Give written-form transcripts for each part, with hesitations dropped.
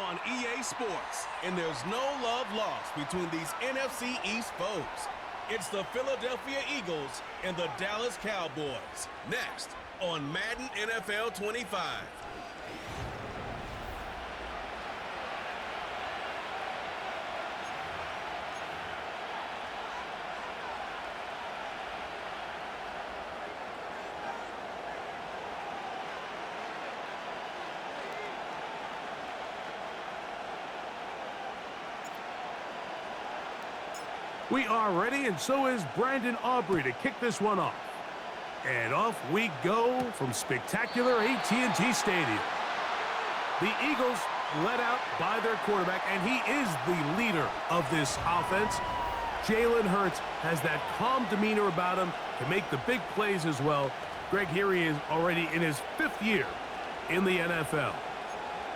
On EA Sports, and there's no love lost between these NFC East foes. It's the Philadelphia Eagles and the Dallas Cowboys. Next on Madden NFL 25. We are ready, and so is Brandon Aubrey to kick this one off. And off we go from spectacular AT&T Stadium. The Eagles led out by their quarterback, and he is the leader of this offense. Jalen Hurts has that calm demeanor about him to make the big plays as well. Greg, here he is already in his 5th year in the NFL.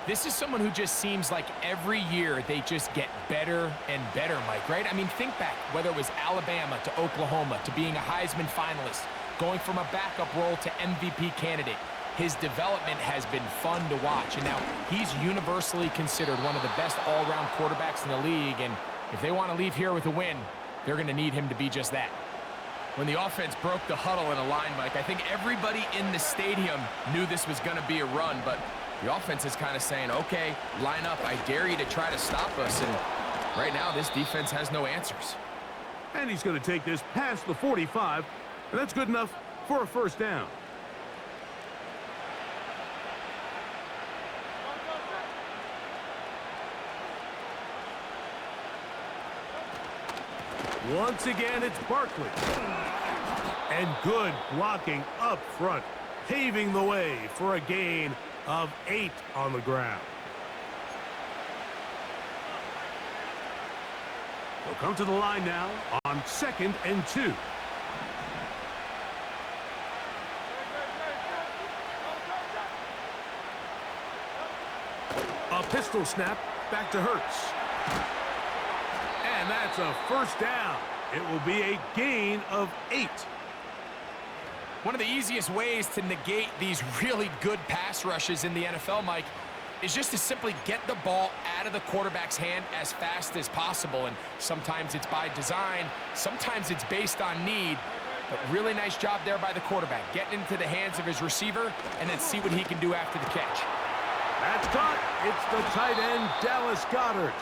This is someone who just seems like every year they just get better and better, Mike, right? I mean, think back, whether it was Alabama to Oklahoma to being a Heisman finalist, going from a backup role to MVP candidate. His development has been fun to watch, and now he's universally considered one of the best all-around quarterbacks in the league, and if they want to leave here with a win, they're going to need him to be just that. When the offense broke the huddle in a line, Mike, I think everybody in the stadium knew this was going to be a run, but the offense is kind of saying, okay, line up. I dare you to try to stop us. And right now, this defense has no answers. And he's going to take this past the 45, and that's good enough for a first down. Once again, it's Barkley. And good blocking up front, paving the way for a gain of 8 on the ground. They'll come to the line now on 2nd and 2. A pistol snap back to Hurts. And that's a first down. It will be a gain of 8. One of the easiest ways to negate these really good pass rushes in the NFL, Mike, is just to simply get the ball out of the quarterback's hand as fast as possible. And sometimes it's by design, sometimes it's based on need. But really nice job there by the quarterback, getting into the hands of his receiver and then see what he can do after the catch. That's caught. It's the tight end, Dallas Goedert.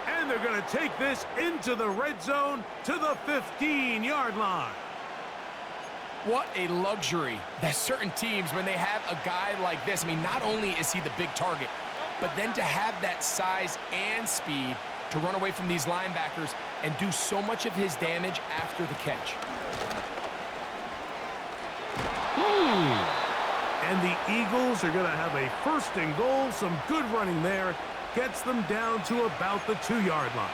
And they're going to take this into the red zone to the 15-yard line. What a luxury that certain teams, when they have a guy like this, I mean, not only is he the big target, but then to have that size and speed to run away from these linebackers and do so much of his damage after the catch. And the Eagles are going to have a 1st and goal. Some good running there. Gets them down to about the 2-yard line.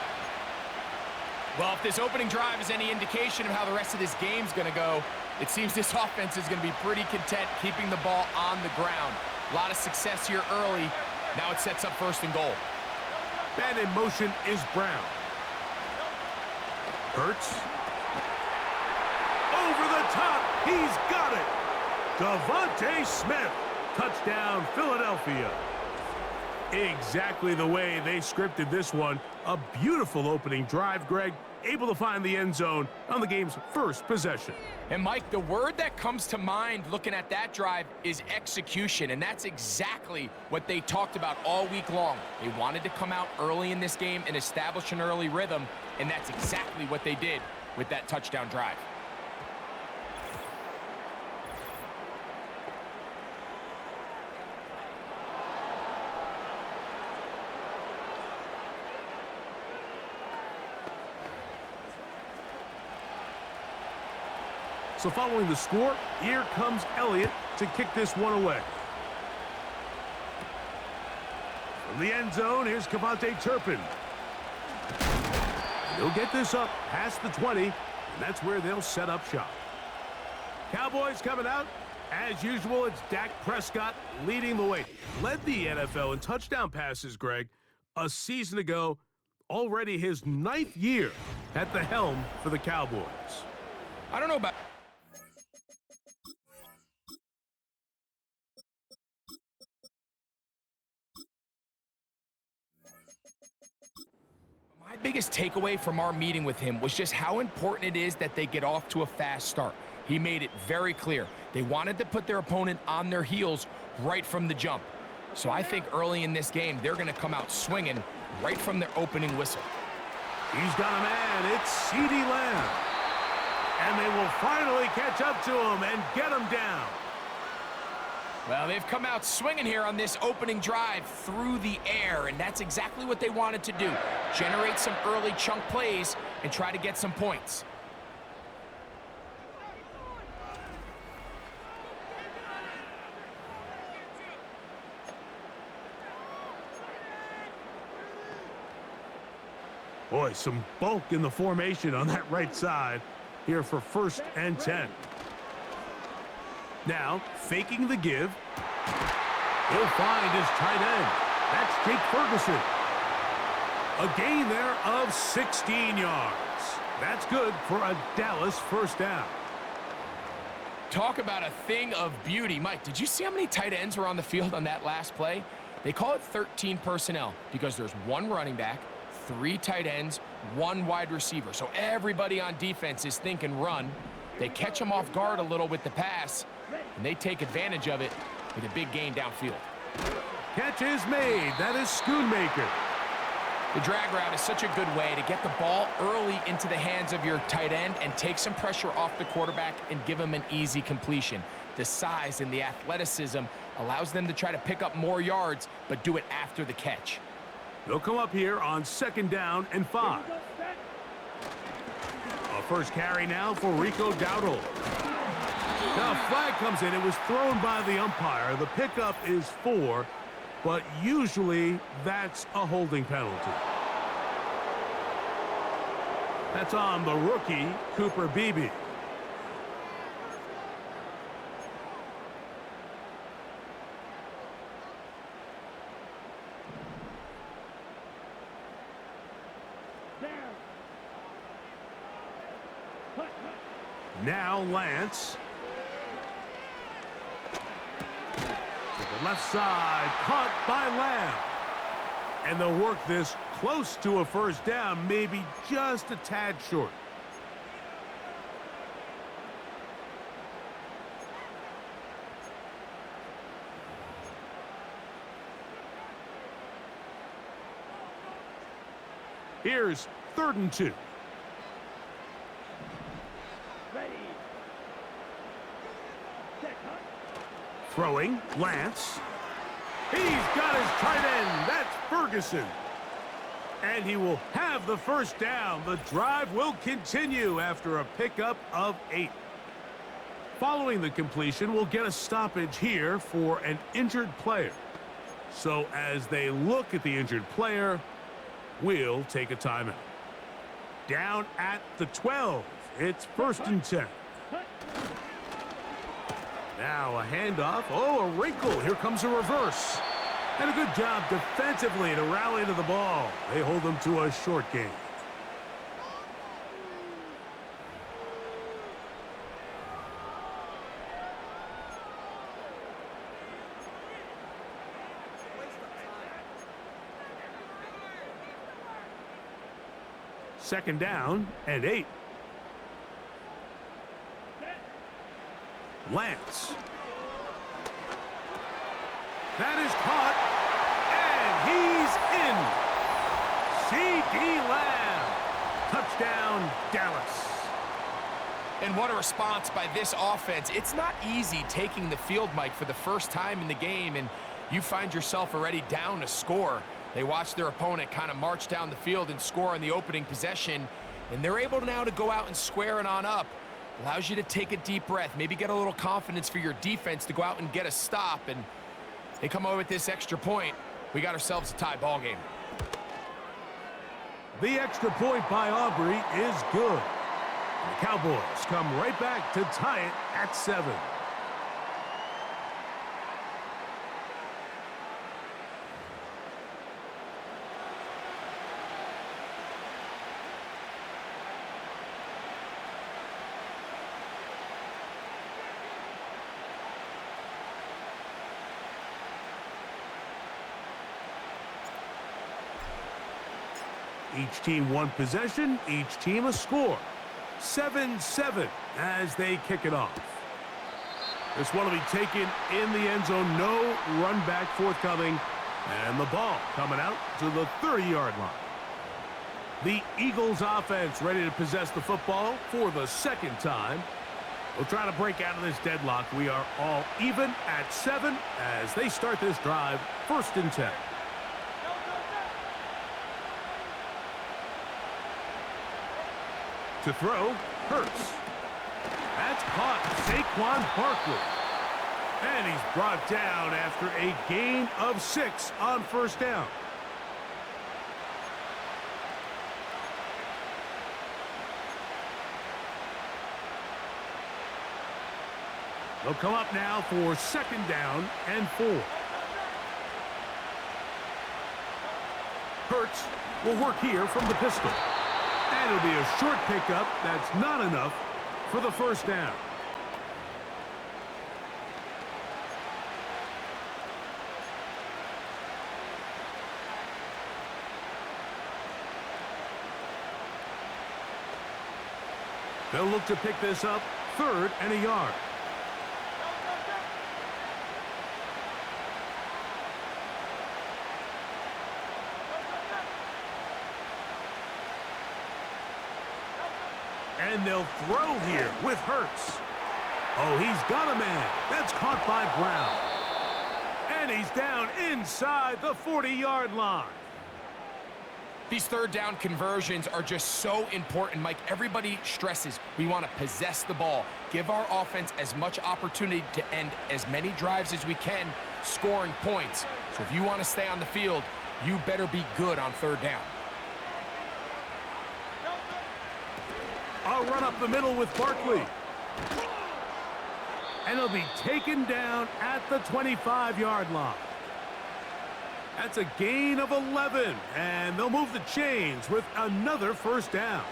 Well, if this opening drive is any indication of how the rest of this game's going to go, it seems this offense is going to be pretty content keeping the ball on the ground. A lot of success here early. Now it sets up 1st and goal. And in motion is Brown. Hurts. Over the top. He's got it. Devontae Smith. Touchdown, Philadelphia. Exactly the way they scripted this one. A beautiful opening drive, Greg. Able to find the end zone on the game's 1st possession. And, Mike, the word that comes to mind looking at that drive is execution, and that's exactly what they talked about all week long. They wanted to come out early in this game and establish an early rhythm, and that's exactly what they did with that touchdown drive. So following the score, here comes Elliott to kick this one away. From the end zone, here's Cavante Turpin. He'll get this up past the 20, and that's where they'll set up shop. Cowboys coming out. As usual, it's Dak Prescott leading the way. Led the NFL in touchdown passes, Greg, a season ago. Already his 9th year at the helm for the Cowboys. I don't know about biggest takeaway from our meeting with him was just how important it is that they get off to a fast start. He made it very clear. They wanted to put their opponent on their heels right from the jump. So I think early in this game, they're going to come out swinging right from their opening whistle. He's got a man. It's CeeDee Lamb. And they will finally catch up to him and get him down. Well, they've come out swinging here on this opening drive through the air, and that's exactly what they wanted to do. Generate some early chunk plays and try to get some points. Boy, some bulk in the formation on that right side here for 1st and 10. Now, faking the give. He'll find his tight end. That's Jake Ferguson. A gain there of 16 yards. That's good for a Dallas 1st down. Talk about a thing of beauty. Mike, did you see how many tight ends were on the field on that last play? They call it 13 personnel because there's 1 running back, 3 tight ends, 1 wide receiver. So everybody on defense is thinking run. They catch them off guard a little with the pass, and they take advantage of it with a big gain downfield. Catch is made. That is Schoonmaker. The drag route is such a good way to get the ball early into the hands of your tight end and take some pressure off the quarterback and give him an easy completion. The size and the athleticism allows them to try to pick up more yards, but do it after the catch. They'll come up here on 2nd down and 5. A first carry now for Rico Dowdle. Now a flag comes in. It was thrown by the umpire. The pickup is 4, but usually that's a holding penalty. That's on the rookie, Cooper Beebe. Now Lance. To the left side, caught by Lamb. And they'll work this close to a 1st down, maybe just a tad short. Here's 3rd and 2. Throwing, Lance. He's got his tight end. That's Ferguson. And he will have the 1st down. The drive will continue after a pickup of 8. Following the completion, we'll get a stoppage here for an injured player. So as they look at the injured player, we'll take a timeout. Down at the 12. It's 1st and 10. Now a handoff. Oh, a wrinkle. Here comes a reverse. And a good job defensively to rally to the ball. They hold them to a short gain. Second down and 8. Lance. That is caught, and he's in. CeeDee Lamb. Touchdown, Dallas. And what a response by this offense. It's not easy taking the field, Mike, for the first time in the game, and you find yourself already down a score. They watch their opponent kind of march down the field and score on the opening possession, and they're able now to go out and square it on up. Allows you to take a deep breath, maybe get a little confidence for your defense to go out and get a stop, and they come away with this extra point. We got ourselves a tie ball game. The extra point by Aubrey is good. And the Cowboys come right back to tie it at 7. Each team one possession, each team a score. 7-7 as they kick it off. This one will be taken in the end zone. No run back forthcoming. And the ball coming out to the 30-yard line. The Eagles offense ready to possess the football for the second time. We'll try to break out of this deadlock. We are all even at 7 as they start this drive. 1st and 10. To throw, Hurts. That's caught. Saquon Barkley. And he's brought down after a gain of 6 on 1st down. They'll come up now for 2nd down and 4. Hurts will work here from the pistol. And it'll be a short pickup. That's not enough for the 1st down. They'll look to pick this up 3rd and a yard. And they'll throw here with Hurts. Oh, he's got a man. That's caught by Brown. And he's down inside the 40-yard line. These 3rd down conversions are just so important, Mike. Everybody stresses we want to possess the ball, give our offense as much opportunity to end as many drives as we can, scoring points. So if you want to stay on the field, you better be good on 3rd down. I'll run up the middle with Barkley. And he'll be taken down at the 25-yard line. That's a gain of 11, and they'll move the chains with another 1st down.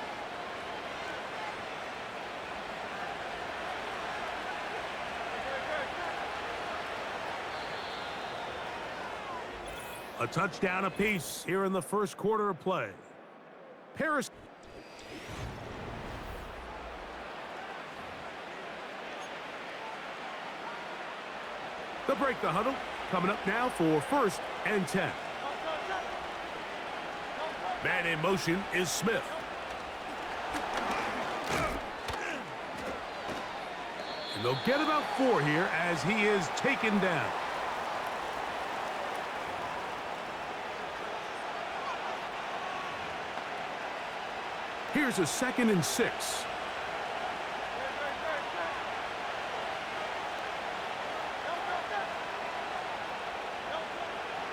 A touchdown apiece here in the 1st quarter of play. Paris. They'll break the huddle. Coming up now for 1st and 10. Man in motion is Smith. And they'll get about 4 here as he is taken down. Here's a 2nd and 6.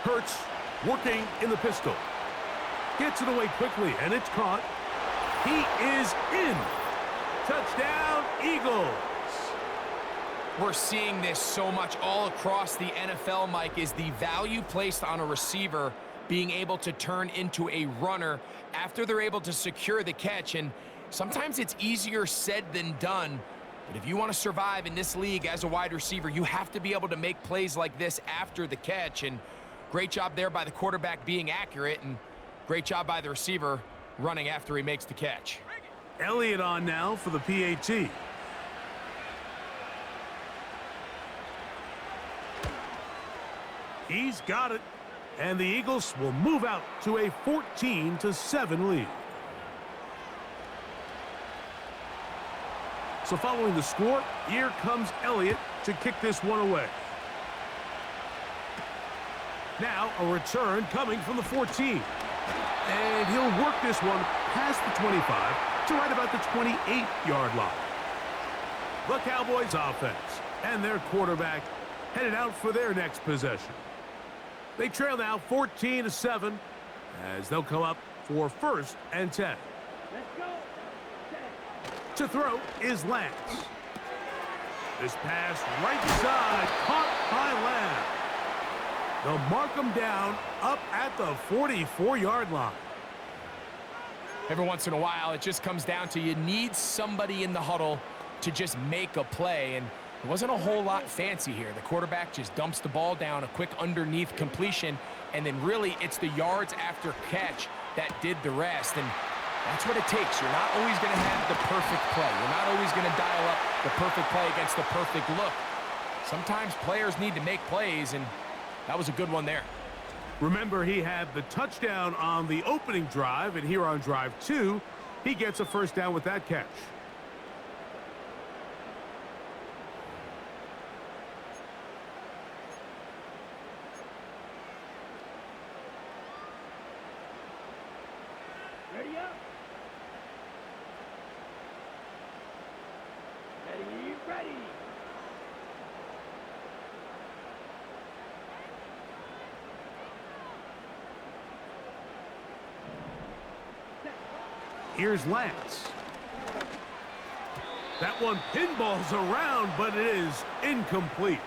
Hurts working in the pistol. Gets it away quickly, and it's caught. He is in. Touchdown, Eagles. We're seeing this so much all across the NFL, Mike, is the value placed on a receiver being able to turn into a runner after they're able to secure the catch. And sometimes it's easier said than done. But if you want to survive in this league as a wide receiver, you have to be able to make plays like this after the catch. And great job there by the quarterback being accurate, and great job by the receiver running after he makes the catch. Elliott on now for the PAT. He's got it, and the Eagles will move out to a 14-7 lead. So following the score, here comes Elliott to kick this one away. Now a return coming from the 14. And he'll work this one past the 25 to right about the 28-yard line. The Cowboys offense and their quarterback headed out for their next possession. They trail now 14-7 as they'll come up for 1st and 10. To throw is Lance. This pass right side caught by Lamb. They'll mark him down up at the 44-yard line. Every once in a while, it just comes down to you need somebody in the huddle to just make a play, and it wasn't a whole lot fancy here. The quarterback just dumps the ball down, a quick underneath completion, and then really it's the yards after catch that did the rest, and that's what it takes. You're not always going to have the perfect play. You're not always going to dial up the perfect play against the perfect look. Sometimes players need to make plays, and that was a good one there. Remember, he had the touchdown on the opening drive, and here on drive 2, he gets a first down with that catch. Ready up. Ready. Here's Lance. That one pinballs around, but it is incomplete.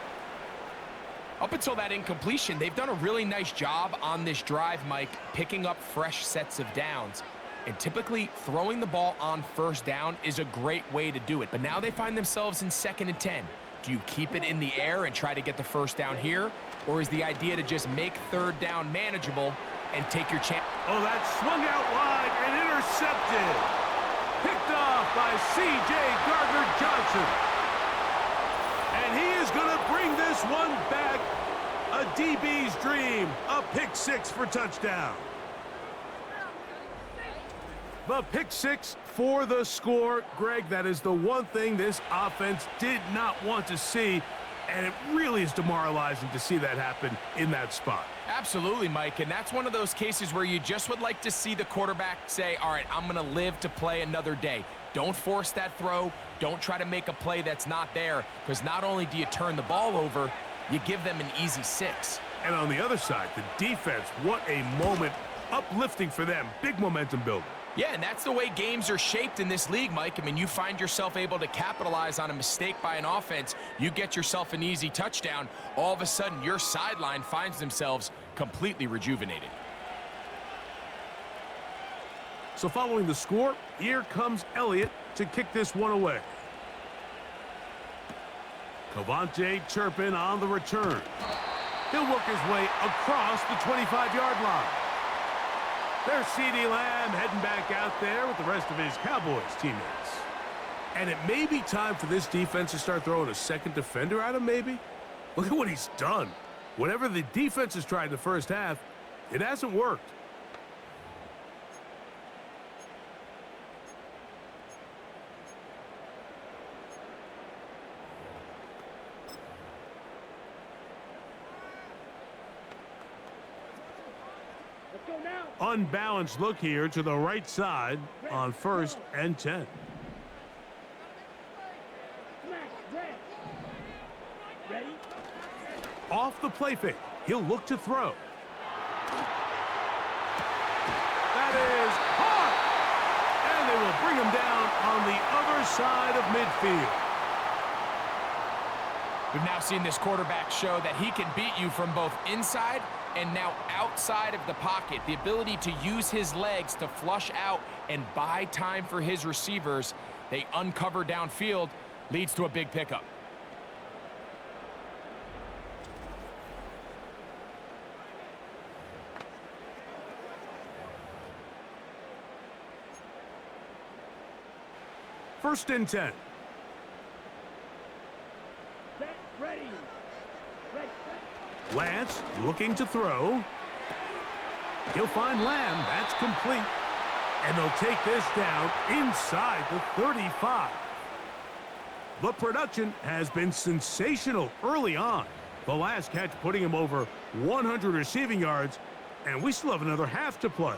Up until that incompletion, they've done a really nice job on this drive, Mike, picking up fresh sets of downs. And typically, throwing the ball on first down is a great way to do it. But now they find themselves in 2nd and 10. Do you keep it in the air and try to get the first down here? Or is the idea to just make 3rd down manageable and take your chance? Oh, that swung out wide and intercepted. Picked off by C.J. Gardner-Johnson. And he is going to bring this one back. A DB's dream. A pick 6 for touchdown. The pick 6 for the score. Greg, that is the one thing this offense did not want to see, and it really is demoralizing to see that happen in that spot. Absolutely, Mike, and that's one of those cases where you just would like to see the quarterback say, all right, I'm going to live to play another day. Don't force that throw. Don't try to make a play that's not there, because not only do you turn the ball over, you give them an easy 6. And on the other side, the defense, what a moment. Uplifting for them. Big momentum building. Yeah, and that's the way games are shaped in this league, Mike. I mean, you find yourself able to capitalize on a mistake by an offense. You get yourself an easy touchdown. All of a sudden, your sideline finds themselves completely rejuvenated. So following the score, here comes Elliott to kick this one away. Cavante Turpin on the return. He'll work his way across the 25-yard line. There's C.D. Lamb heading back out there with the rest of his Cowboys teammates. And it may be time for this defense to start throwing a second defender at him, maybe? Look at what he's done. Whatever the defense has tried in the first half, it hasn't worked. Unbalanced look here to the right side on 1st and 10. Off the play fake. He'll look to throw. That is hard. And they will bring him down on the other side of midfield. We've now seen this quarterback show that he can beat you from both inside and now outside of the pocket. The ability to use his legs to flush out and buy time for his receivers. They uncover downfield, leads to a big pickup. First and 10. Ready. Lance looking to throw. He'll find Lamb. That's complete. And they'll take this down inside the 35. The production has been sensational early on. The last catch putting him over 100 receiving yards, and we still have another half to play.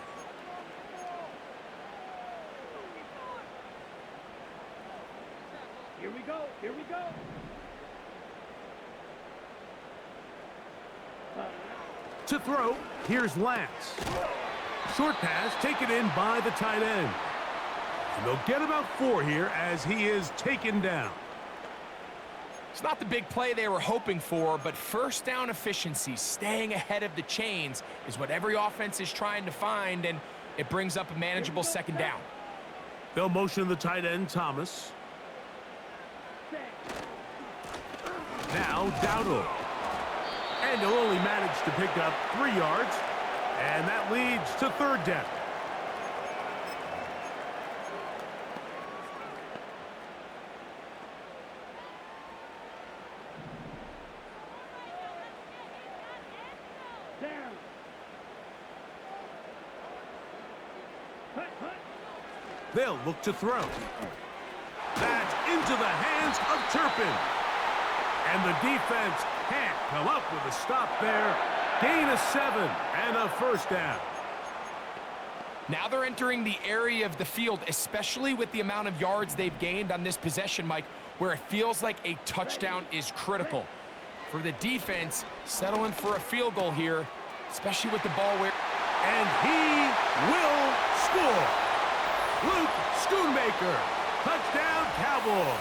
Here we go. To throw, here's Lance. Short pass taken in by the tight end. And they'll get about 4 here as he is taken down. It's not the big play they were hoping for, but first down efficiency, staying ahead of the chains, is what every offense is trying to find, and it brings up a manageable second down. They'll motion the tight end, Thomas. Now Dowdle. And he'll only manage to pick up 3 yards, and that leads to 3rd down. down. Hut, hut. They'll look to throw. That's into the hands of Turpin. And the defense can't come up with a stop there. Gain of 7 and a first down. Now they're entering the area of the field, especially with the amount of yards they've gained on this possession, Mike, where it feels like a touchdown is critical. For the defense, settling for a field goal here, especially with the ball where... And he will score. Luke Schoonmaker. Touchdown, Cowboys.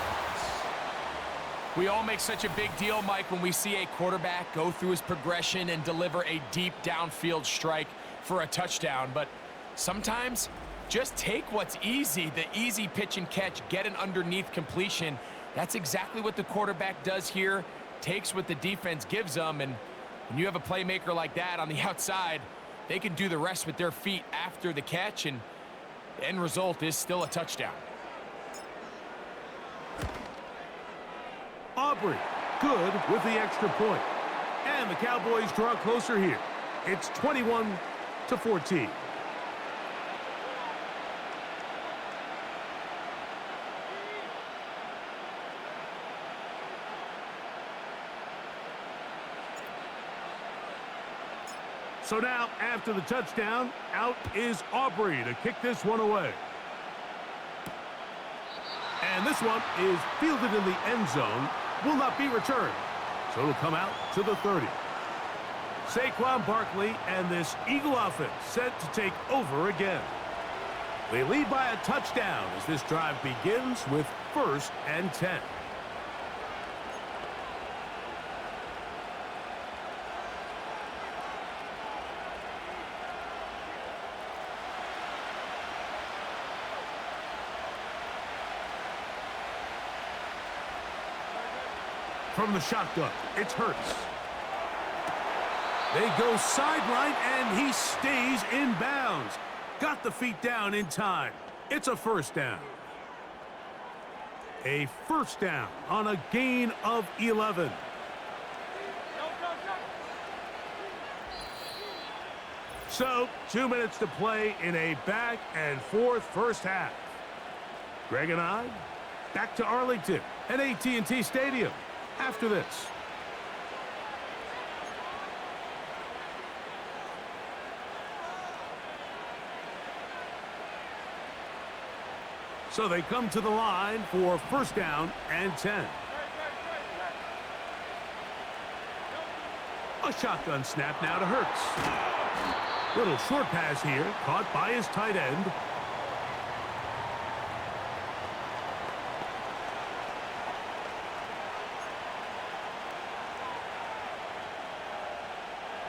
We all make such a big deal, Mike, when we see a quarterback go through his progression and deliver a deep downfield strike for a touchdown. But sometimes, just take what's easy, the easy pitch and catch, get an underneath completion. That's exactly what the quarterback does here, takes what the defense gives them, and when you have a playmaker like that on the outside, they can do the rest with their feet after the catch, and the end result is still a touchdown. Aubrey, good with the extra point. And the Cowboys draw closer here. It's 21-14. So now, after the touchdown, out is Aubrey to kick this one away. And this one is fielded in the end zone, will not be returned. So it'll come out to the 30. Saquon Barkley and this Eagle offense set to take over again. They lead by a touchdown as this drive begins with 1st and 10. From the shotgun, it's Hurts. They go sideline, and he stays in bounds. Got the feet down in time. It's a first down. A first down on a gain of 11. So, 2 minutes to play in a back-and-forth first half. Greg and I, back to Arlington at AT&T Stadium after this. So they come to the line for 1st down and 10. A shotgun snap now to Hurts. Little short pass here, caught by his tight end.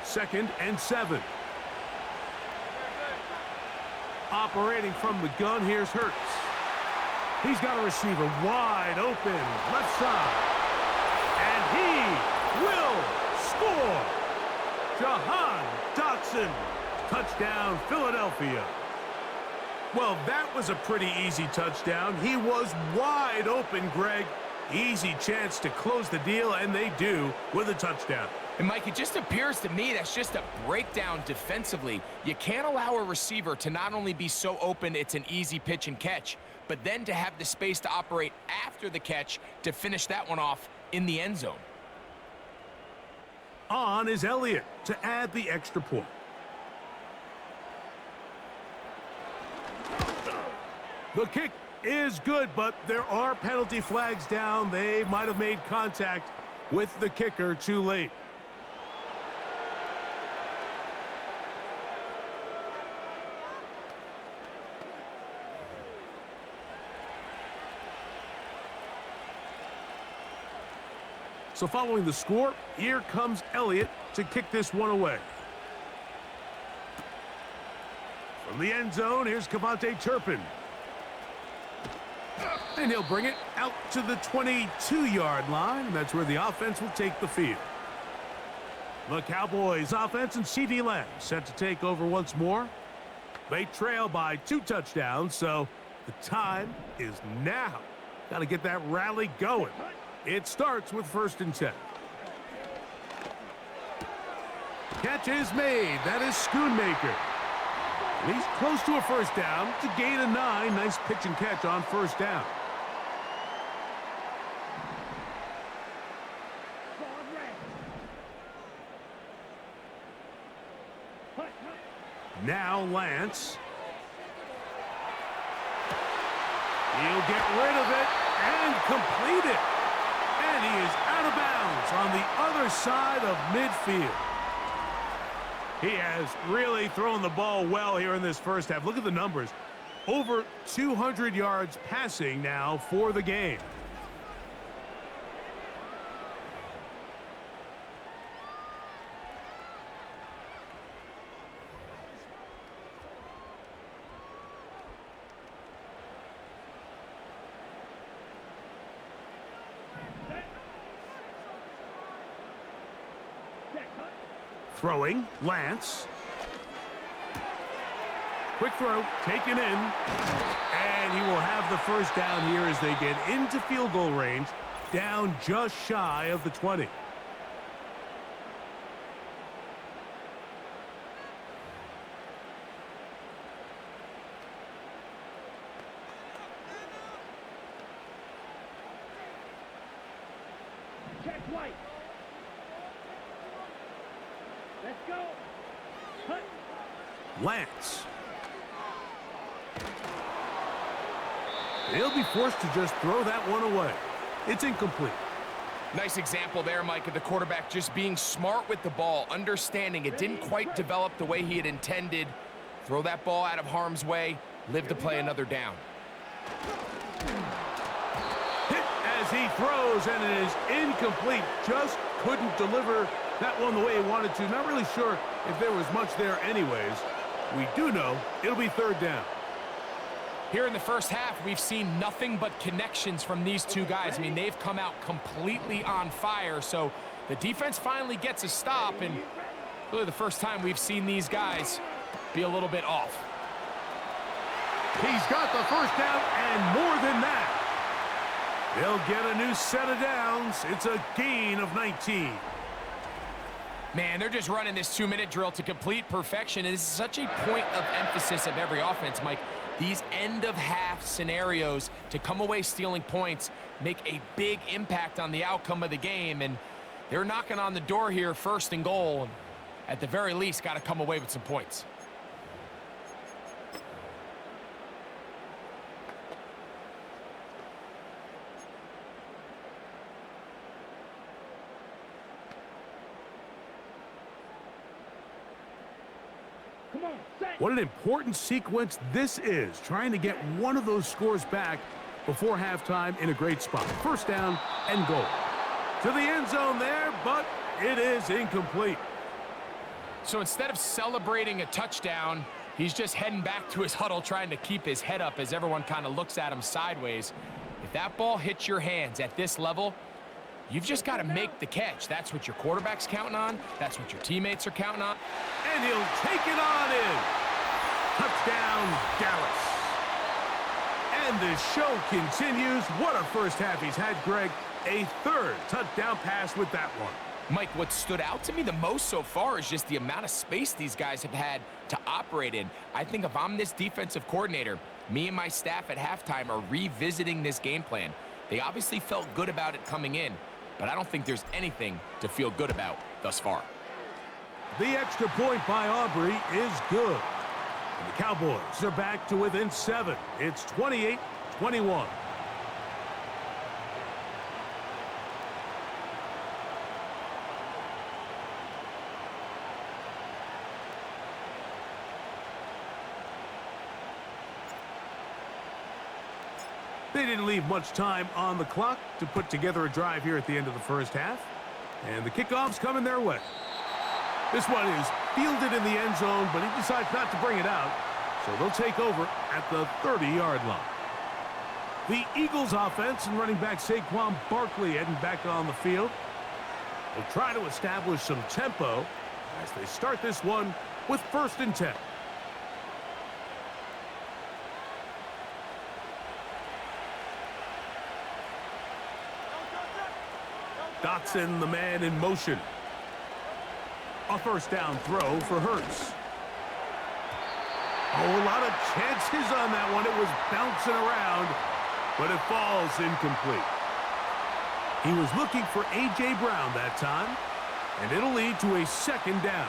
Second and 7. Operating from the gun, here's Hurts. He's got a receiver wide open, left side. And he will score. Jahan Dotson. Touchdown, Philadelphia. Well, that was a pretty easy touchdown. He was wide open, Greg. Easy chance to close the deal, and they do with a touchdown. And, Mike, it just appears to me that's just a breakdown defensively. You can't allow a receiver to not only be so open it's an easy pitch and catch, but then to have the space to operate after the catch to finish that one off in the end zone. On is Elliott to add the extra point. The kick is good, but there are penalty flags down. They might have made contact with the kicker too late. So following the score, here comes Elliott to kick this one away. From the end zone, here's Cavante Turpin. And he'll bring it out to the 22-yard line, and that's where the offense will take the field. The Cowboys offense and CeeDee Lamb set to take over once more. They trail by 2 touchdowns, so the time is now. Got to get that rally going. It starts with 1st and 10. catch is made. That is Schoonmaker. And he's close to a first down. It's a gain of 9. Nice pitch and catch on first down. Now Lance. He'll get rid of it and complete it. And he is out of bounds on the other side of midfield. He has really thrown the ball well here in this first half. Look at the numbers. Over 200 yards passing now for the game. Throwing, Lance. Quick throw, taken in. And he will have the first down here as they get into field goal range, down just shy of the 20. Check white. Let's go. Hut. Lance. They'll be forced to just throw that one away. It's incomplete. Nice example there, Mike, of the quarterback just being smart with the ball, understanding it didn't quite develop the way he had intended. Throw that ball out of harm's way, live to play another down. Hit as he throws, and it is incomplete. Just couldn't deliver that one the way he wanted to. Not really sure if there was much there anyways. We do know it'll be third down. Here in the first half, we've seen nothing but connections from these two guys. I mean, they've come out completely on fire, so the defense finally gets a stop, and really the first time we've seen these guys be a little bit off. He's got the first down and more than that. They'll get a new set of downs. It's a gain of 19. Man, they're just running this 2-minute drill to complete perfection. And this is such a point of emphasis of every offense, Mike. These end-of-half scenarios to come away stealing points make a big impact on the outcome of the game. And they're knocking on the door here, first and goal. At the very least, got to come away with some points. What an important sequence this is, trying to get one of those scores back before halftime in a great spot. First down and goal. To the end zone there, but it is incomplete. So instead of celebrating a touchdown, he's just heading back to his huddle trying to keep his head up as everyone kind of looks at him sideways. If that ball hits your hands at this level, you've just got to make the catch. That's what your quarterback's counting on. That's what your teammates are counting on. And he'll take it on in. Touchdown, Dallas. And the show continues. What a first half he's had, Greg. A third touchdown pass with that one. Mike, what stood out to me the most so far is just the amount of space these guys have had to operate in. I think if I'm this defensive coordinator, me and my staff at halftime are revisiting this game plan. They obviously felt good about it coming in, but I don't think there's anything to feel good about thus far. The extra point by Aubrey is good. And the Cowboys are back to within 7. It's 28-21. They didn't leave much time on the clock to put together a drive here at the end of the first half. And the kickoff's coming their way. This one is fielded in the end zone, but he decides not to bring it out. So they'll take over at the 30-yard line. The Eagles offense and running back Saquon Barkley heading back on the field. They'll try to establish some tempo as they start this one with 1st and 10. Dotson, the man in motion. A first down throw for Hurts. Oh, a lot of chances on that one. It was bouncing around, but it falls incomplete. He was looking for A.J. Brown that time, and it'll lead to a second down.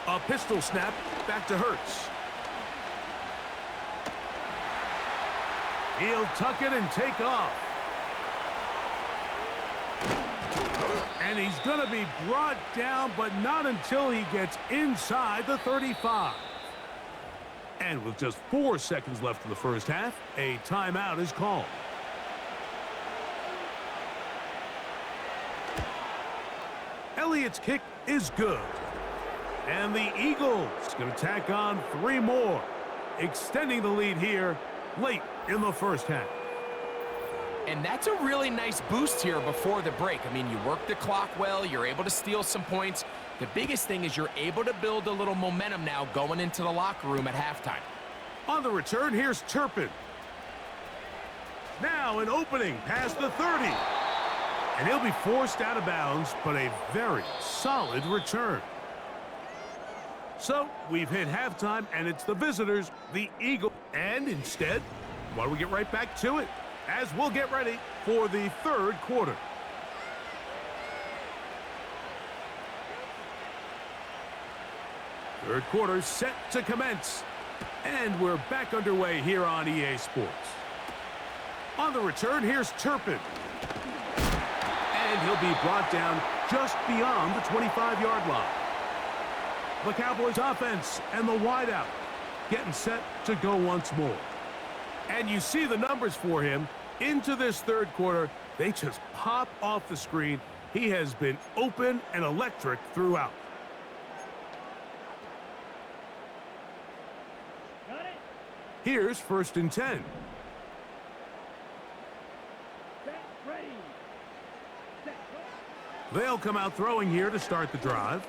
A pistol snap back to Hurts. He'll tuck it and take off. And he's going to be brought down, but not until he gets inside the 35. And with just 4 seconds left in the first half, a timeout is called. Elliott's kick is good. And the Eagles going to tack on 3 more, extending the lead here late in the first half. And that's a really nice boost here before the break. I mean, you work the clock well, you're able to steal some points. The biggest thing is you're able to build a little momentum now going into the locker room at halftime. On the return, here's Turpin. Now an opening past the 30. And he'll be forced out of bounds, but a very solid return. So we've hit halftime, and it's the visitors, the Eagles. And instead, why don't we get right back to it, as we'll get ready for the third quarter. Third quarter set to commence. And we're back underway here on EA Sports. On the return, here's Turpin. And he'll be brought down just beyond the 25-yard line. The Cowboys offense and the wideout getting set to go once more. And you see the numbers for him into this third quarter. They just pop off the screen. He has been open and electric throughout. Got it. Here's 1st and 10. Set, ready. Set, go. They'll come out throwing here to start the drive.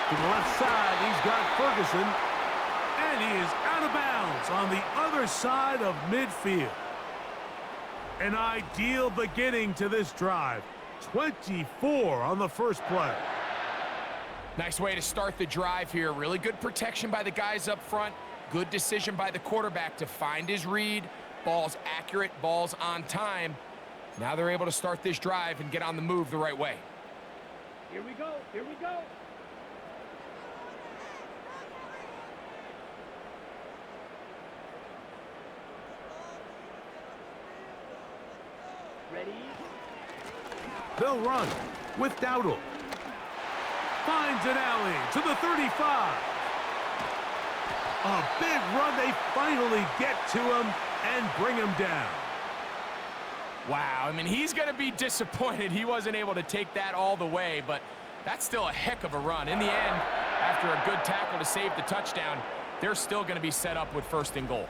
To the left side, he's got Ferguson. And he is out of bounds on the other side of midfield. An ideal beginning to this drive. 24 on the first play. Nice way to start the drive here. Really good protection by the guys up front. Good decision by the quarterback to find his read. Ball's accurate, ball's on time. Now they're able to start this drive and get on the move the right way. Here we go. Here we go. Ready? They'll run with Dowdle. Finds an alley to the 35. A big run. They finally get to him and bring him down. Wow, I mean, he's going to be disappointed he wasn't able to take that all the way, but that's still a heck of a run. In the end, after a good tackle to save the touchdown, they're still going to be set up with 1st and goal.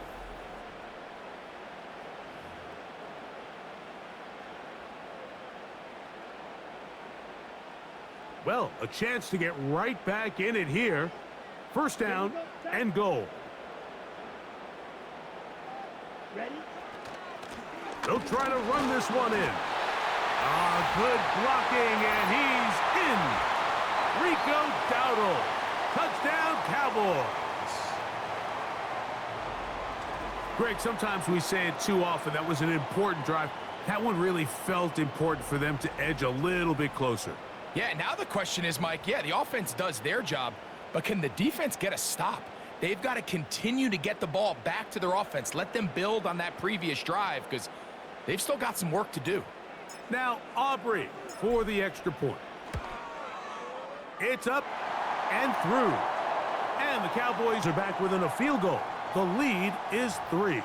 Well, a chance to get right back in it here. 1st down and goal. Ready? They'll try to run this one in. Good blocking, and he's in. Rico Dowdle. Touchdown, Cowboys. Greg, sometimes we say it too often. That was an important drive. That one really felt important for them to edge a little bit closer. Yeah, now the question is, Mike, yeah, the offense does their job, but can the defense get a stop? They've got to continue to get the ball back to their offense. Let them build on that previous drive because they've still got some work to do. Now, Aubrey for the extra point. It's up and through. And the Cowboys are back within a field goal. The lead is 3.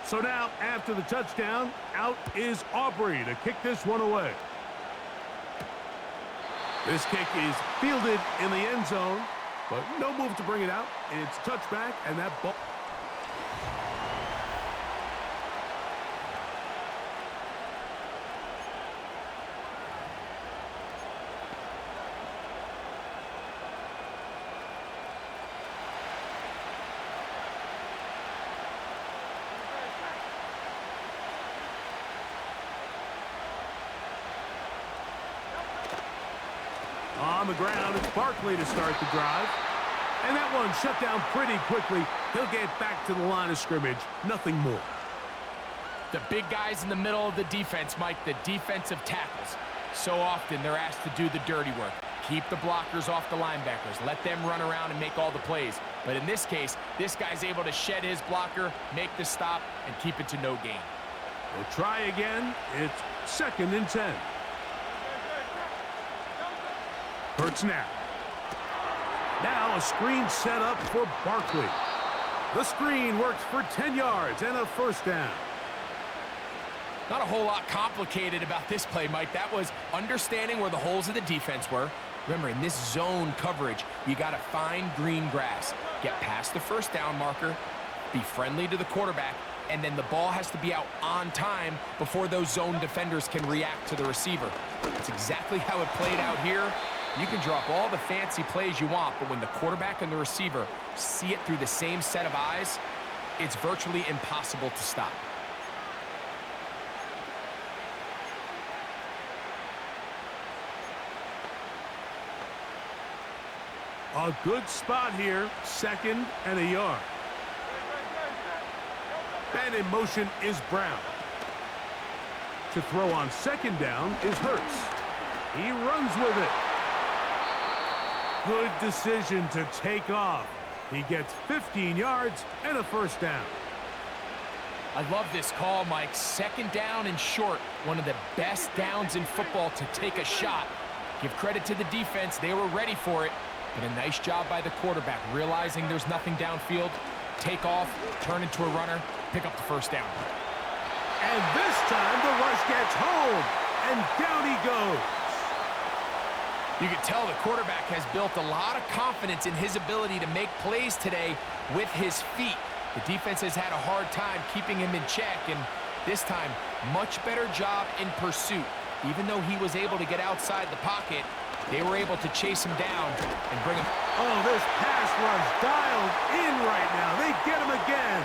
So now, after the touchdown, out is Aubrey to kick this one away. This kick is fielded in the end zone, but no move to bring it out. It's touchback, and that ball. On the ground, it's Barkley to start the drive. And that one shut down pretty quickly. He'll get back to the line of scrimmage. Nothing more. The big guys in the middle of the defense, Mike, the defensive tackles. So often they're asked to do the dirty work. Keep the blockers off the linebackers. Let them run around and make all the plays. But in this case, this guy's able to shed his blocker, make the stop, and keep it to no gain. We'll try again. It's 2nd and 10. Hurts now. Now a screen set up for Barkley. The screen works for 10 yards and a first down. Not a whole lot complicated about this play, Mike. That was understanding where the holes of the defense were. Remember, in this zone coverage, you got to find green grass. Get past the first down marker, be friendly to the quarterback, and then the ball has to be out on time before those zone defenders can react to the receiver. That's exactly how it played out here. You can drop all the fancy plays you want, but when the quarterback and the receiver see it through the same set of eyes, it's virtually impossible to stop. A good spot here, 2nd and a yard. And in motion is Brown. To throw on 2nd down is Hurts. He runs with it. Good decision to take off. He gets 15 yards and a first down. I love this call, Mike. 2nd down and short. One of the best downs in football to take a shot. Give credit to the defense. They were ready for it. But a nice job by the quarterback, realizing there's nothing downfield. Take off, turn into a runner, pick up the first down. And this time the rush gets home, and down he goes. You can tell the quarterback has built a lot of confidence in his ability to make plays today with his feet. The defense has had a hard time keeping him in check, and this time, much better job in pursuit. Even though he was able to get outside the pocket, they were able to chase him down and bring him. Oh, this pass rush dialed in right now. They get him again.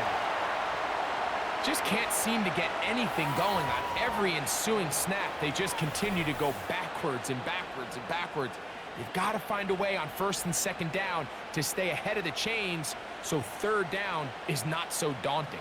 Just can't seem to get anything going on every ensuing snap. They just continue to go backwards and backwards and backwards. You've got to find a way on 1st and 2nd down to stay ahead of the chains so 3rd down is not so daunting.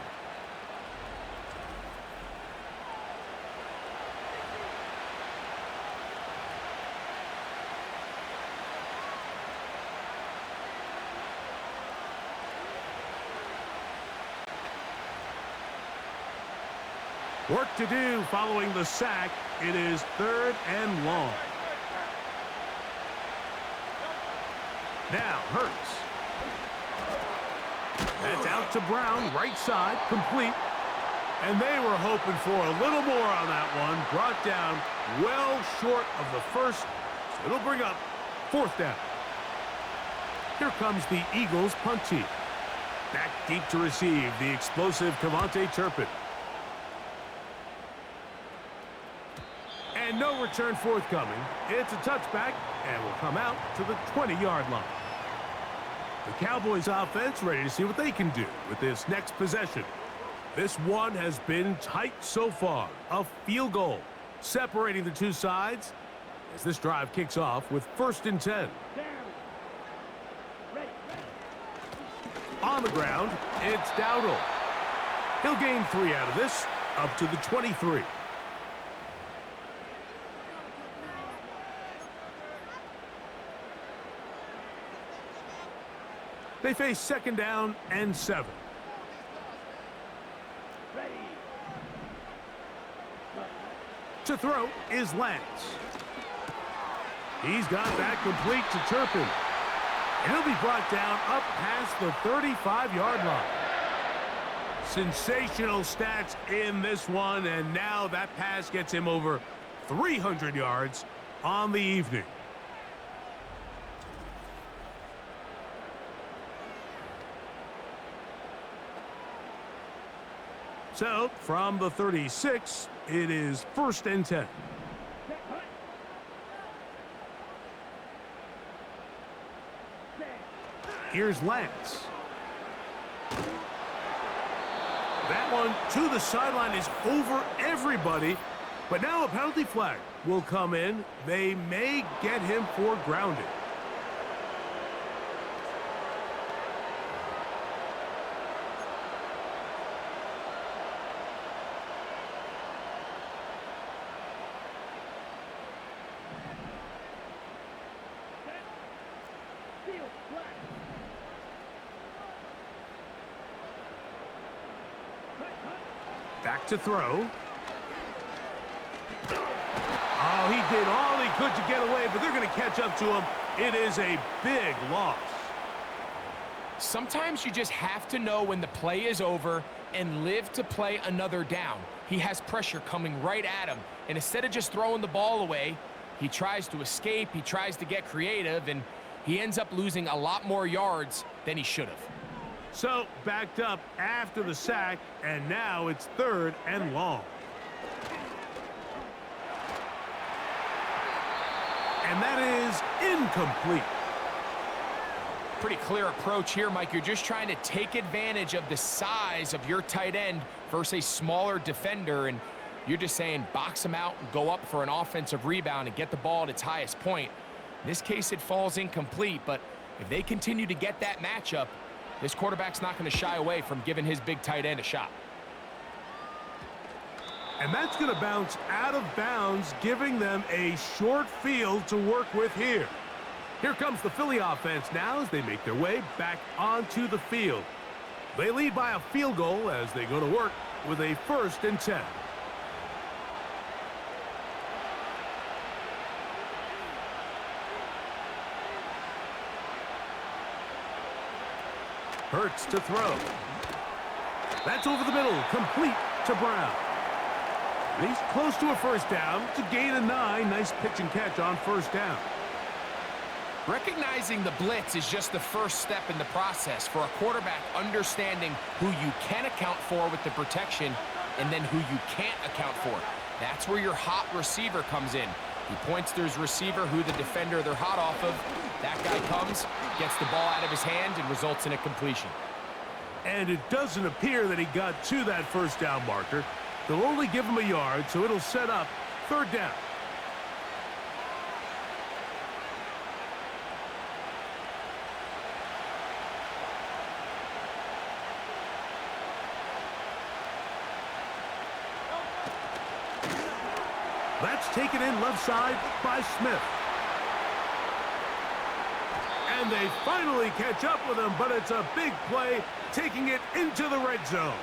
Work to do following the sack. It is 3rd and long. Now Hurts. That's out to Brown, right side, complete. And they were hoping for a little more on that one. Brought down well short of the first. So it'll bring up 4th down. Here comes the Eagles punt team. Back deep to receive the explosive Kevontae Turpin. And no return forthcoming. It's a touchback and will come out to the 20-yard line. The Cowboys offense ready to see what they can do with this next possession. This one has been tight so far. A field goal separating the two sides as this drive kicks off with 1st and 10. On the ground, it's Dowdle. He'll gain 3 out of this, up to the 23. They face 2nd down and 7. Ready. To throw is Lance. He's got that complete to Turpin. And he'll be brought down up past the 35-yard line. Sensational stats in this one, and now that pass gets him over 300 yards on the evening. So, from the 36, it is 1st and 10. Here's Lance. That one to the sideline is over everybody, but now a penalty flag. will come in. They may get him for grounding. Field flag. Back to throw. Oh, he did all he could to get away, but they're going to catch up to him. It is a big loss. Sometimes you just have to know when the play is over and live to play another down. He has pressure coming right at him, and instead of just throwing the ball away, he tries to escape, he tries to get creative, and he ends up losing a lot more yards than he should have. So, backed up after the sack, and now it's 3rd and long. And that is incomplete. Pretty clear approach here, Mike. You're just trying to take advantage of the size of your tight end versus a smaller defender, and you're just saying box him out and go up for an offensive rebound and get the ball at its highest point. In this case, it falls incomplete, but if they continue to get that matchup, this quarterback's not going to shy away from giving his big tight end a shot. And that's going to bounce out of bounds, giving them a short field to work with here. Here comes the Philly offense now as they make their way back onto the field. They lead by a field goal as they go to work with a 1st and 10. Hurts to throw. That's over the middle, complete to Brown. He's close to a 1st down to gain a 9. Nice pitch and catch on 1st down. Recognizing the blitz is just the first step in the process for a quarterback understanding who you can account for with the protection and then who you can't account for. That's where your hot receiver comes in. He points to his receiver, who the defender they're hot off of. That guy comes, gets the ball out of his hand, and results in a completion. And it doesn't appear that he got to that 1st down marker. They'll only give him a yard, so it'll set up 3rd down. That's taken in left side by Smith. And they finally catch up with him, but it's a big play, taking it into the red zone.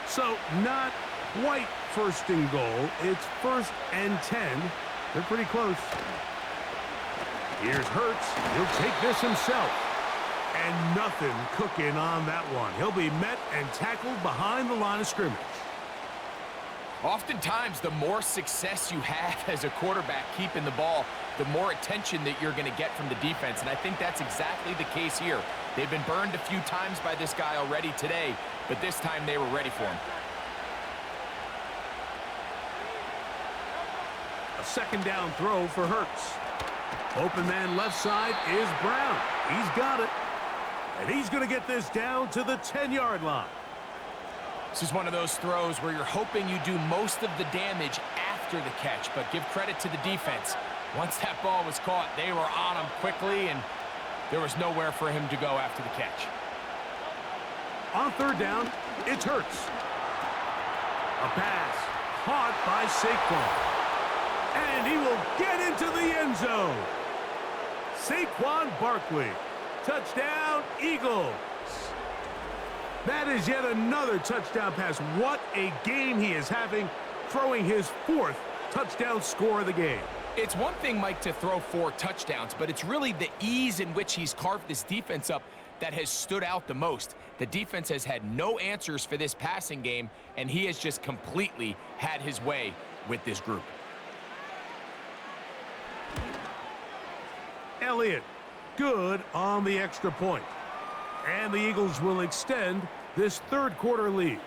So not quite 1st and goal. It's 1st and 10. They're pretty close. Here's Hurts. He'll take this himself. And nothing cooking on that one. He'll be met and tackled behind the line of scrimmage. Oftentimes, the more success you have as a quarterback keeping the ball, the more attention that you're going to get from the defense, and I think that's exactly the case here. They've been burned a few times by this guy already today, but this time they were ready for him. A 2nd down throw for Hurts. Open man left side is Brown. He's got it. And he's going to get this down to the 10-yard line. This is one of those throws where you're hoping you do most of the damage after the catch, but give credit to the defense. Once that ball was caught, they were on him quickly, and there was nowhere for him to go after the catch. On 3rd down, it's Hurts. A pass caught by Saquon. And he will get into the end zone. Saquon Barkley. Touchdown, Eagles. That is yet another touchdown pass. What a game he is having, throwing his 4th touchdown score of the game. It's one thing, Mike, to throw 4 touchdowns, but it's really the ease in which he's carved this defense up that has stood out the most. The defense has had no answers for this passing game, and he has just completely had his way with this group. Elliott, good on the extra point. And the Eagles will extend this 3rd quarter lead.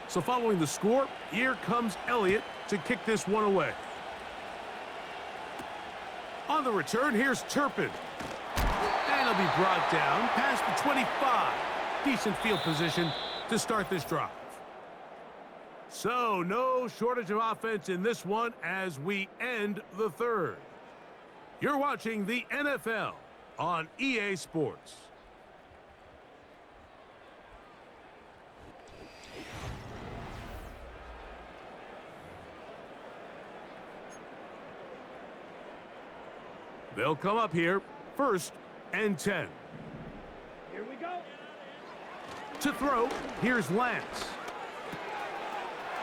So following the score, here comes Elliott to kick this one away. On the return, here's Turpin. And he'll be brought down past the 25. Decent field position to start this drive. So, no shortage of offense in this one as we end the third. You're watching the NFL on EA Sports. They'll come up here, 1st and 10. Here we go. To throw, here's Lance.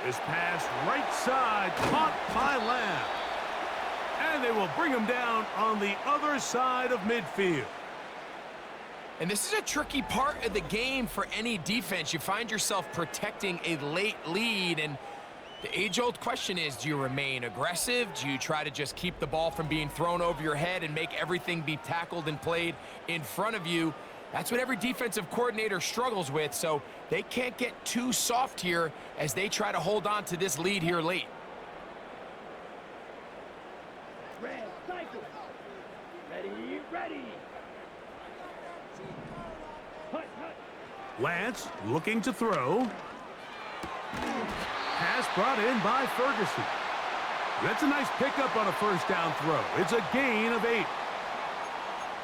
This pass right side, caught by Lamb. And they will bring him down on the other side of midfield. And this is a tricky part of the game for any defense. You find yourself protecting a late lead, and the age-old question is, do you remain aggressive? Do you try to just keep the ball from being thrown over your head and make everything be tackled and played in front of you? That's what every defensive coordinator struggles with, so they can't get too soft here as they try to hold on to this lead here late. Red cycle. Ready, ready. Hut, hut. Lance looking to throw. Pass brought in by Ferguson. That's a nice pickup on a first down throw. It's a gain of 8.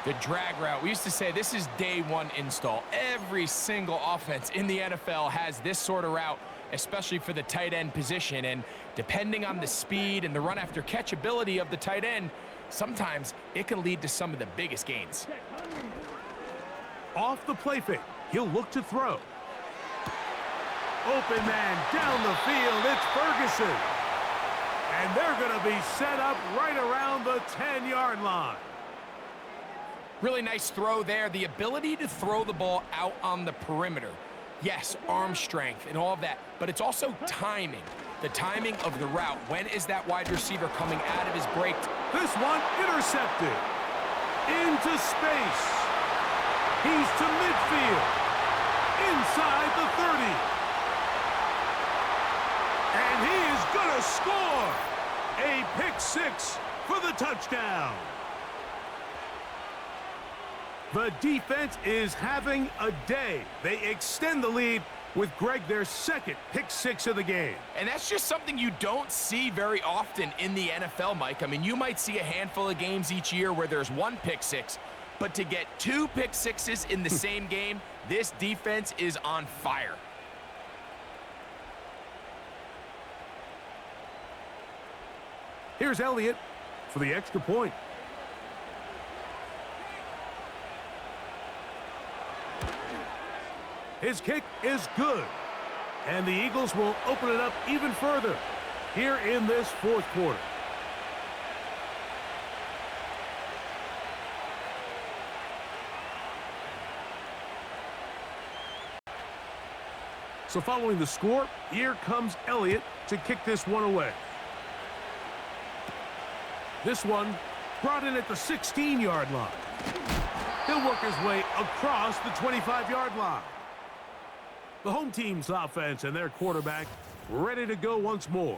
The drag route, we used to say this is day one install. Every single offense in the NFL has this sort of route, especially for the tight end position. And depending on the speed and the run after catch ability of the tight end, sometimes it can lead to some of the biggest gains. Off the play fake, he'll look to throw. Open man down the field, it's Ferguson. And they're going to be set up right around the 10-yard line. Really nice throw there. The ability to throw the ball out on the perimeter. Yes, arm strength and all of that, but it's also timing. The timing of the route. When is that wide receiver coming out of his break? This one intercepted. Into space. He's to midfield. Inside the 30. And he is going to score. A pick 6 for the touchdown. The defense is having a day. They extend the lead with Greg their second pick 6 of the game. And that's just something you don't see very often in the NFL, Mike. I mean, you might see a handful of games each year where there's 1 pick 6, but to get 2 pick 6s in the same game, this defense is on fire. Here's Elliott for the extra point. His kick is good. And the Eagles will open it up even further here in this 4th quarter. So following the score, here comes Elliott to kick this one away. This one brought in at the 16-yard line. He'll work his way across the 25-yard line. The home team's offense and their quarterback ready to go once more.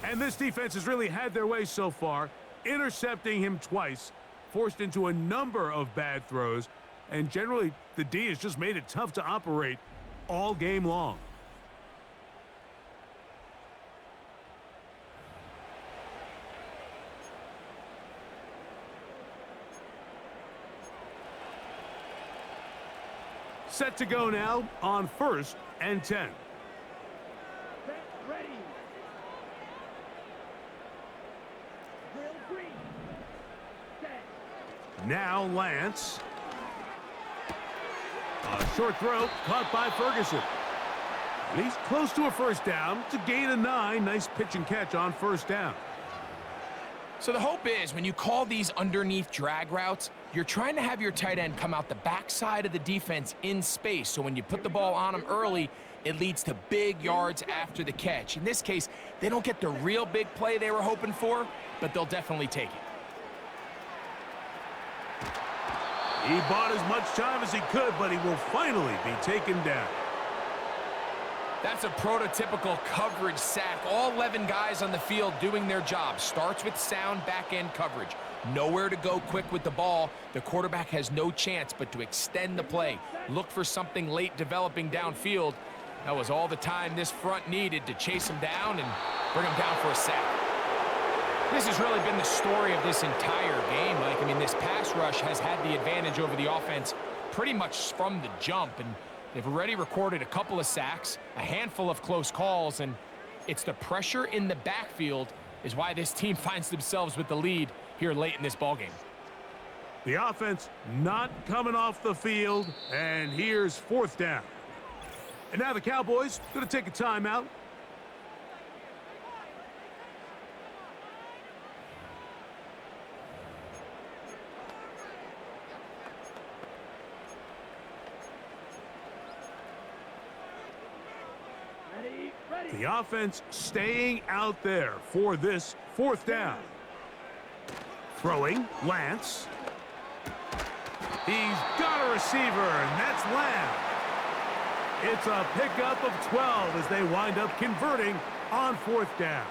And this defense has really had their way so far, intercepting him twice, forced into a number of bad throws, and generally the D has just made it tough to operate all game long. Set to go now on 1st and 10. Set, ready. Drill 3. Set. Now Lance. A short throw caught by Ferguson. And he's close to a first down. It's a gain of 9. Nice pitch and catch on first down. So the hope is when you call these underneath drag routes, you're trying to have your tight end come out the backside of the defense in space. So when you put the ball on him early, it leads to big yards after the catch. In this case, they don't get the real big play they were hoping for, but they'll definitely take it. He bought as much time as he could, but he will finally be taken down. That's a prototypical coverage sack. All 11 guys on the field doing their job. Starts with sound back-end coverage. Nowhere to go quick with the ball. The quarterback has no chance but to extend the play. Look for something late developing downfield. That was all the time this front needed to chase him down and bring him down for a sack. This has really been the story of this entire game, Mike. I mean, this pass rush has had the advantage over the offense pretty much from the jump, and they've already recorded a couple of sacks, a handful of close calls, and it's the pressure in the backfield is why this team finds themselves with the lead here late in this ballgame. The offense not coming off the field, and here's fourth down. And now the Cowboys going to take a timeout. Ready, ready. The offense staying out there for this fourth down. Throwing, Lance. He's got a receiver, and that's Lamb. It's a pickup of 12 as they wind up converting on fourth down.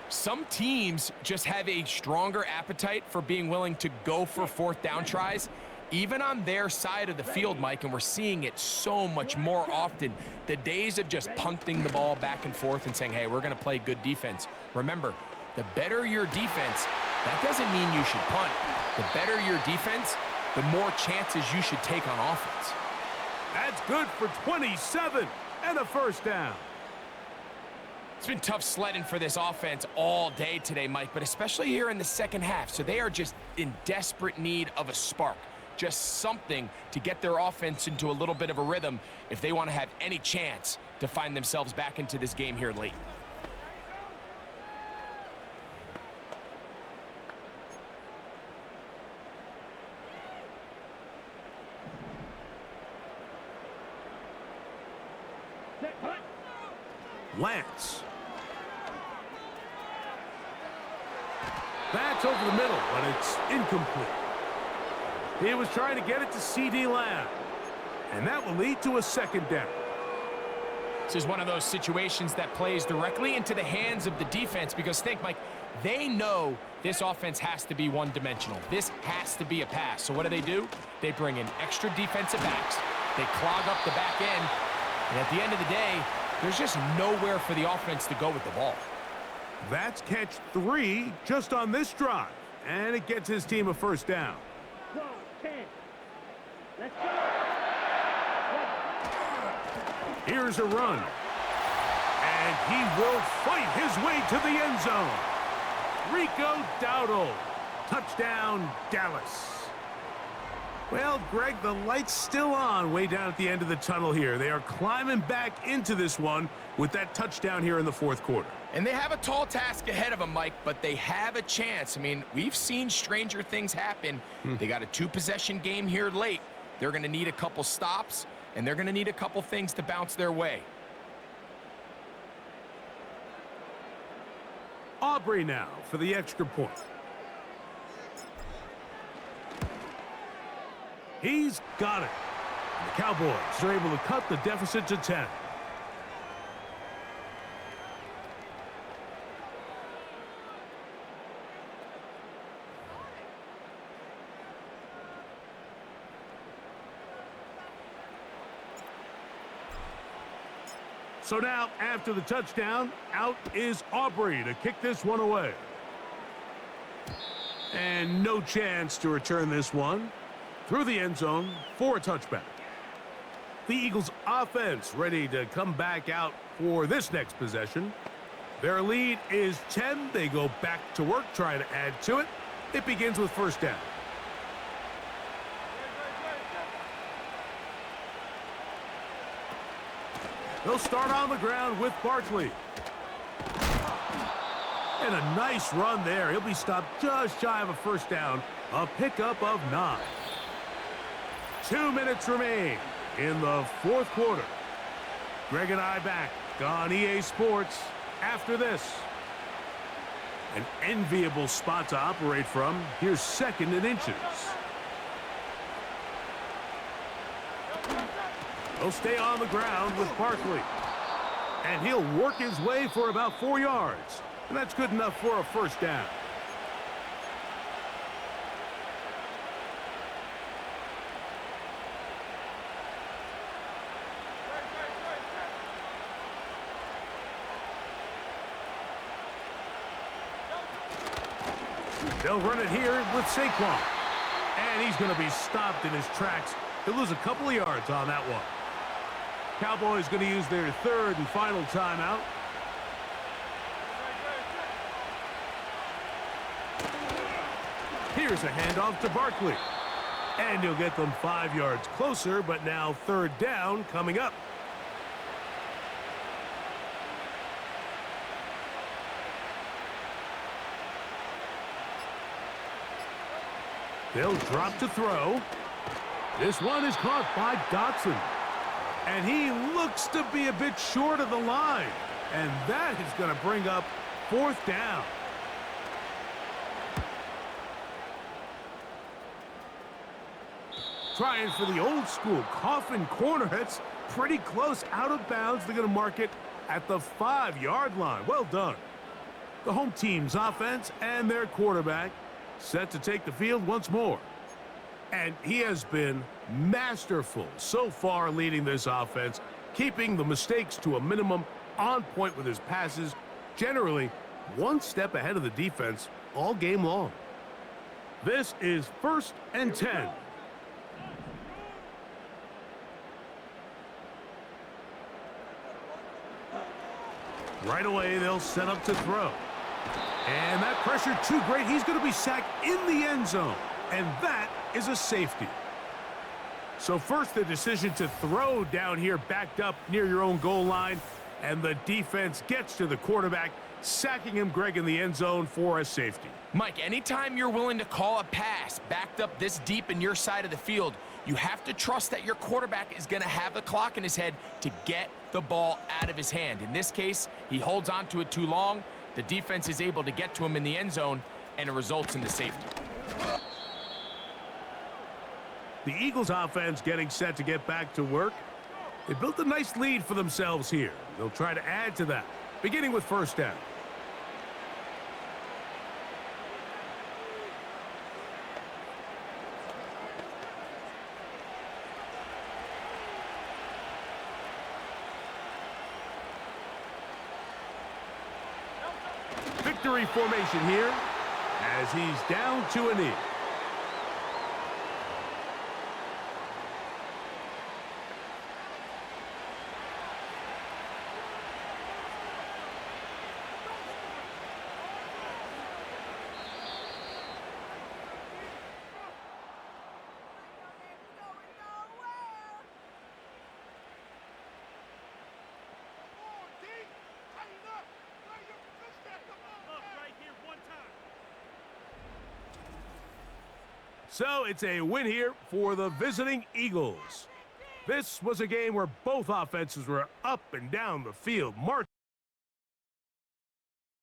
Some teams just have a stronger appetite for being willing to go for fourth down tries, even on their side of the field, Mike, and we're seeing it so much more often. The days of just punting the ball back and forth and saying, hey, we're going to play good defense. Remember, the better your defense, that doesn't mean you should punt. The better your defense, the more chances you should take on offense. That's good for 27 and a first down. It's been tough sledding for this offense all day today, Mike, but especially here in the second half. So they are just in desperate need of a spark, just something to get their offense into a little bit of a rhythm if they want to have any chance to find themselves back into this game here late. Set, hunt. Lance. That's over the middle, but it's incomplete. He was trying to get it to C.D. Lamb, and that will lead to a second down. This is one of those situations that plays directly into the hands of the defense because think, Mike, they know this offense has to be one-dimensional. This has to be a pass. So what do? They bring in extra defensive backs. They clog up the back end. And at the end of the day, there's just nowhere for the offense to go with the ball. That's catch 3 just on this drive, and it gets his team a first down. 12, 10. Let's go. Here's a run. And he will fight his way to the end zone. Rico Dowdle. Touchdown, Dallas. Well, Greg, the light's still on way down at the end of the tunnel here. They are climbing back into this one with that touchdown here in the fourth quarter. And they have a tall task ahead of them, Mike, but they have a chance. I mean, we've seen stranger things happen. They got a 2-possession game here late. They're going to need a couple stops, and they're going to need a couple things to bounce their way. Aubrey now for the extra point. He's got it. The Cowboys are able to cut the deficit to 10. So now, after the touchdown, out is Aubrey to kick this one away. And no chance to return this one through the end zone for a touchback. The Eagles offense ready to come back out for this next possession. Their lead is 10. They go back to work, trying to add to it. It begins with first down. They'll start on the ground with Barkley. And a nice run there. He'll be stopped just shy of a first down. A pickup of 9. 2 minutes remain in the fourth quarter. Greg and I back on EA Sports after this. An enviable spot to operate from. Here's 2nd and inches. He'll stay on the ground with Barkley. And he'll work his way for about 4 yards. And that's good enough for a first down. They'll run it here with Saquon. And he's going to be stopped in his tracks. He'll lose a couple of yards on that one. Cowboys going to use their third and final timeout. Here's a handoff to Barkley. And he'll get them 5 yards closer, but now third down coming up. They'll drop to throw. This one is caught by Dotson. And he looks to be a bit short of the line. And that is going to bring up fourth down. Trying for the old school coffin corner. That's pretty close out of bounds. They're going to mark it at the 5-yard line. Well done. The home team's offense and their quarterback set to take the field once more. And he has been masterful so far leading this offense, keeping the mistakes to a minimum, on point with his passes, generally one step ahead of the defense all game long. This is 1st and 10. Right away, they'll set up to throw. And that pressure too great. He's going to be sacked in the end zone. And that is a safety. So first, the decision to throw down here, backed up near your own goal line. And the defense gets to the quarterback, sacking him, Greg, in the end zone for a safety. Mike, anytime you're willing to call a pass backed up this deep in your side of the field, you have to trust that your quarterback is going to have the clock in his head to get the ball out of his hand. In this case, he holds on to it too long. The defense is able to get to him in the end zone, and it results in the safety. The Eagles offense getting set to get back to work. They built a nice lead for themselves here. They'll try to add to that, beginning with first down. Victory formation here as he's down to a knee. So it's a win here for the visiting Eagles. This was a game where both offenses were up and down the field, marching.